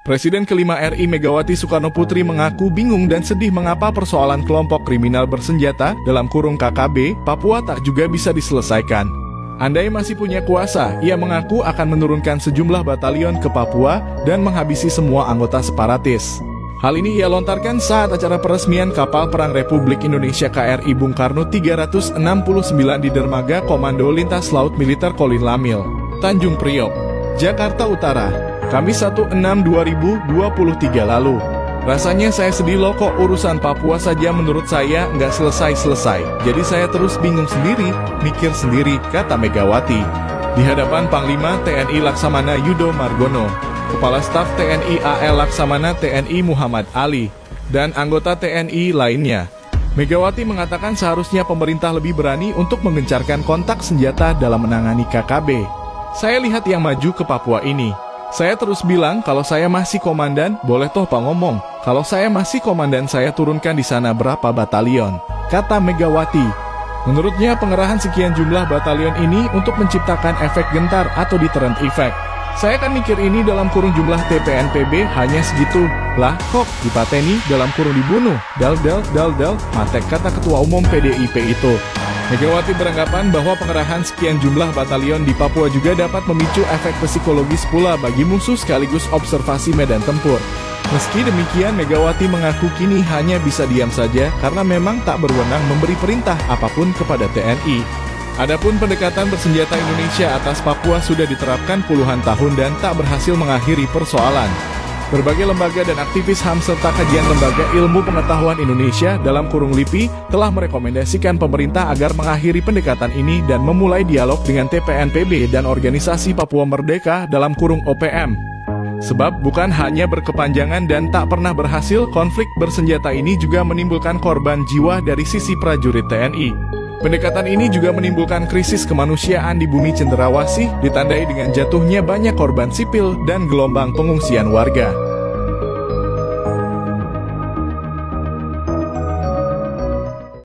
Presiden kelima RI Megawati Soekarnoputri mengaku bingung dan sedih mengapa persoalan kelompok kriminal bersenjata dalam kurung KKB Papua tak juga bisa diselesaikan. Andai masih punya kuasa, ia mengaku akan menurunkan sejumlah batalion ke Papua dan menghabisi semua anggota separatis. Hal ini ia lontarkan saat acara peresmian kapal perang Republik Indonesia KRI Bung Karno 369 di Dermaga Komando Lintas Laut Militer Kolin Lamil, Tanjung Priok, Jakarta Utara, Kamis 1/6/2023 lalu. Rasanya saya sedih loh, kok urusan Papua saja menurut saya nggak selesai-selesai. Jadi saya terus bingung sendiri, mikir sendiri, kata Megawati. Di hadapan Panglima TNI Laksamana Yudo Margono, Kepala Staf TNI AL Laksamana TNI Muhammad Ali, dan anggota TNI lainnya. Megawati mengatakan seharusnya pemerintah lebih berani untuk menggencarkan kontak senjata dalam menangani KKB. Saya lihat yang maju ke Papua ini. Saya terus bilang kalau saya masih komandan, boleh toh Pak ngomong. Kalau saya masih komandan, saya turunkan di sana berapa batalion, kata Megawati. Menurutnya pengerahan sekian jumlah batalion ini untuk menciptakan efek gentar atau deterrent effect. Saya kan mikir ini dalam kurung jumlah TPNPB hanya segitu. Lah kok dipateni dalam kurung dibunuh. Dal, matek, kata Ketua Umum PDIP itu. Megawati beranggapan bahwa pengerahan sekian jumlah batalion di Papua juga dapat memicu efek psikologis pula bagi musuh sekaligus observasi medan tempur. Meski demikian, Megawati mengaku kini hanya bisa diam saja karena memang tak berwenang memberi perintah apapun kepada TNI. Adapun pendekatan bersenjata Indonesia atas Papua sudah diterapkan puluhan tahun dan tak berhasil mengakhiri persoalan. Berbagai lembaga dan aktivis HAM serta kajian Lembaga Ilmu Pengetahuan Indonesia dalam kurung LIPI telah merekomendasikan pemerintah agar mengakhiri pendekatan ini dan memulai dialog dengan TPNPB dan Organisasi Papua Merdeka dalam kurung OPM. Sebab bukan hanya berkepanjangan dan tak pernah berhasil, konflik bersenjata ini juga menimbulkan korban jiwa dari sisi prajurit TNI. Pendekatan ini juga menimbulkan krisis kemanusiaan di bumi Cenderawasih, ditandai dengan jatuhnya banyak korban sipil dan gelombang pengungsian warga.